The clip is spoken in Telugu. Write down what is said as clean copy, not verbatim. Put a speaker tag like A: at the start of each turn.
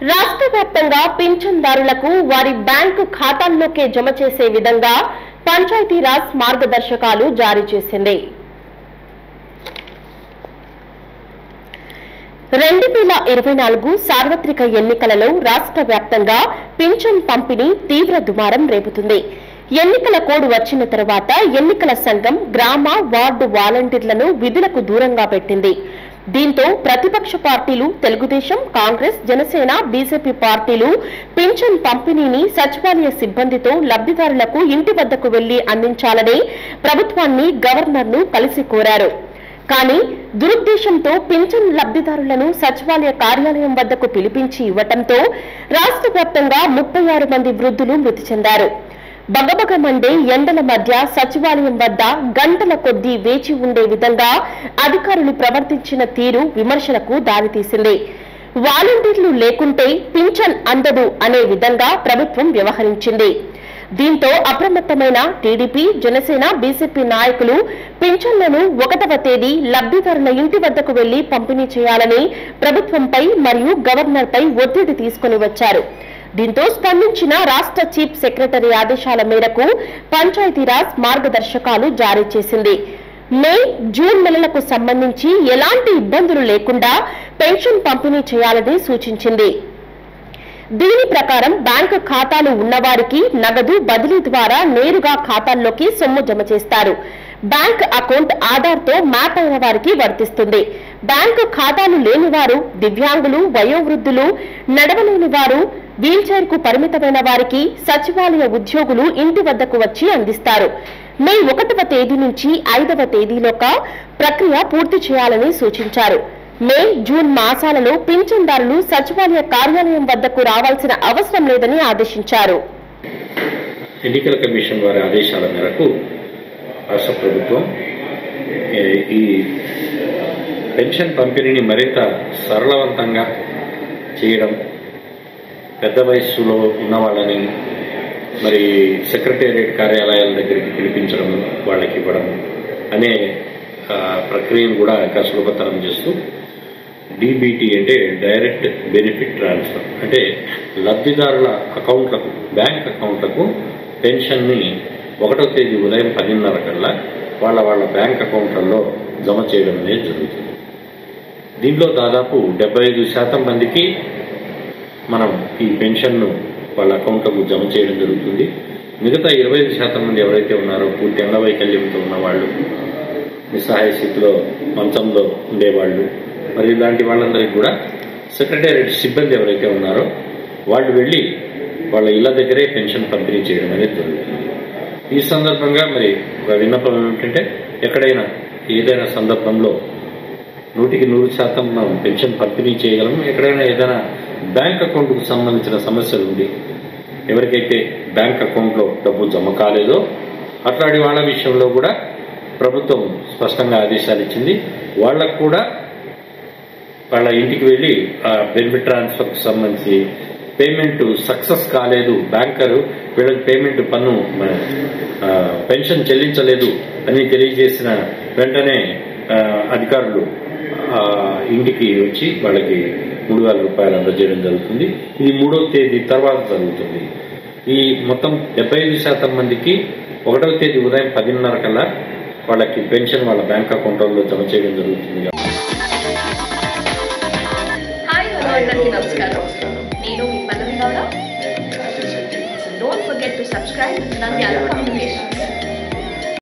A: రాష్ట్ర వ్యాప్తంగా పింఛన్దారులకు వారి బ్యాంకు ఖాతాల్లోకే జమ చేసే విధంగా పంచాయతీరాజ్ మార్గదర్శకాలు జారీ చేసింది. 2024 సార్వత్రిక ఎన్నికలలో రాష్ట్ర వ్యాప్తంగా పింఛన్ పంపిణీ తీవ్ర దుమారం రేపుతుంది. ఎన్నికల కోడ్ వచ్చిన తర్వాత ఎన్నికల సంఘం గ్రామ వార్డు వాలంటీర్లను విధులకు దూరంగా పెట్టింది. దీంతో ప్రతిపక్ష పార్టీలు తెలుగుదేశం, కాంగ్రెస్, జనసేన, బీజేపీ పార్టీలు పింఛన్ పంపిణీని సచివాలయ సిబ్బందితో లబ్ధిదారులకు ఇంటి వద్దకు వెళ్లి అందించాలని ప్రభుత్వాన్ని, గవర్నర్ను కలిసి కోరారు. కానీ దురుద్దేశంతో పింఛన్ లబ్ధిదారులను సచివాలయ కార్యాలయం వద్దకు పిలిపించి ఇవ్వడంతో రాష్ట్ర వ్యాప్తంగా 36 మంది వృద్ధులు మృతి చెందారు. బగబగ మండే ఎండల మధ్య సచివాలయం వద్ద గంటల కొద్దీ వేచి ఉండే విధంగా అధికారులు ప్రవర్తించిన తీరు విమర్శలకు దారితీసింది. వాలంటీర్లు లేకుంటే పింఛన్ అందదు అనే విధంగా ప్రభుత్వం వ్యవహరించింది. దీంతో అప్రమత్తమైన టీడీపీ, జనసేన, బీజేపీ నాయకులు పింఛన్లను 1వ తేదీ లబ్ధిదారుల ఇంటి వద్దకు వెళ్లి పంపిణీ చేయాలని ప్రభుత్వంపై మరియు గవర్నర్పై ఒత్తిడి తీసుకుని వచ్చారు. దీంతో స్పందించిన రాష్ట్ర చీఫ్ సెక్రటరీ ఆదేశాల మేరకు పంచాయతీరాజ్ మార్గదర్శకాలు జారీ చేసింది. మే, జూన్ నెలలకు సంబంధించి ఎలాంటి ఇబ్బందులు లేకుండా పెన్షన్ పంపిణీ చేయాలని సూచించింది. దీని ప్రకారం బ్యాంకు ఖాతాలు ఉన్నవారికి నగదు బదిలీ ద్వారా నేరుగా ఖాతాల్లోకి సొమ్ము జమ చేస్తారు. బ్యాంక్ అకౌంట్ ఆధార్తో మ్యాప్ అయిన వారికి వర్తిస్తుంది. బ్యాంకు ఖాతాలు లేని వారు, దివ్యాంగులు, వయోవృద్ధులు, నడవలేని వారు, వీల్చైర్ కు పరిమితమైన వారికి సచివాలయ ఉద్యోగులు ఇంటి వద్దకు వచ్చి అందిస్తారు. మే 1వ తేదీ నుంచి 5వ తేదీలోగా ప్రక్రియ పూర్తి చేయాలని సూచించారు. మే, జూన్ మాసాలలో పింఛన్దారులు సచివాలయ కార్యాలయం వద్దకు రావాల్సిన అవసరం లేదని ఆదేశించారు.
B: ఎన్నికల కమిషన్ వారి ఆదేశాల మేరకు రాష్ట్ర ప్రభుత్వం ఈ పెన్షన్ పంపిణీని మరింత సరళవంతంగా చేయడం, పెద్ద వయస్సులో ఉన్న వాళ్ళని మరి సెక్రటేరియట్ కార్యాలయాల దగ్గరికి పిలిపించడం, వాళ్ళకి ఇవ్వడం అనే ప్రక్రియను కూడా ఇంకా సులభతరం చేస్తూ డీబీటీ అంటే డైరెక్ట్ బెనిఫిట్ ట్రాన్స్ఫర్ అంటే లబ్ధిదారుల అకౌంట్లకు, బ్యాంక్ అకౌంట్లకు పెన్షన్ని 1వ తేదీ ఉదయం 10:30 కల్లా వాళ్ళ బ్యాంక్ అకౌంట్లలో జమ చేయడం అనేది జరుగుతుంది. దీంట్లో దాదాపు 75% మందికి మనం ఈ పెన్షన్ను వాళ్ళ అకౌంట్లకు జమ చేయడం జరుగుతుంది. మిగతా 25% మంది ఎవరైతే ఉన్నారో పూర్తి అంగవైకల్యంతో ఉన్నవాళ్ళు, నిస్సహాయ స్థితిలో మంచంలో ఉండేవాళ్ళు, మరి ఇలాంటి వాళ్ళందరికీ కూడా సెక్రటేరియట్ సిబ్బంది ఎవరైతే ఉన్నారో వాళ్ళు వెళ్ళి వాళ్ళ ఇళ్ల దగ్గరే పెన్షన్ పంపిణీ చేయడం అనేది జరుగుతుంది. ఈ సందర్భంగా మరి ఒక విన్నపం ఏమిటంటే, ఎక్కడైనా ఏదైనా సందర్భంలో 100% మనం పెన్షన్ పంపిణీ చేయగలము. ఎక్కడైనా ఏదైనా బ్యాంక్ అకౌంట్కు సంబంధించిన సమస్యలు ఉండి ఎవరికైతే బ్యాంక్ అకౌంట్లో డబ్బు జమ కాలేదో అట్లాంటి వాళ్ళ విషయంలో కూడా ప్రభుత్వం స్పష్టంగా ఆదేశాలు ఇచ్చింది. వాళ్ళకు కూడా వాళ్ళ ఇంటికి వెళ్ళి ఆ బెనిఫిట్ ట్రాన్స్ఫర్కి సంబంధించి పేమెంట్ సక్సెస్ కాలేదు, బ్యాంకరు వీళ్ళకి పేమెంట్ పెన్షన్ చెల్లించలేదు అని తెలియజేసిన వెంటనే అధికారులు ఇంటికి వచ్చి వాళ్ళకి 3,000 రూపాయలు అందజేయడం జరుగుతుంది. ఇది 3వ తేదీ తర్వాత జరుగుతుంది. ఈ మొత్తం 75% మందికి 1వ తేదీ ఉదయం 10:30 కల్లా వాళ్ళకి పెన్షన్ వాళ్ళ బ్యాంక్ అకౌంట్లలో జమ చేయడం జరుగుతుంది.
C: నేను మీ పల్లవి Gowda. Don't forget to subscribe Nandyala Community.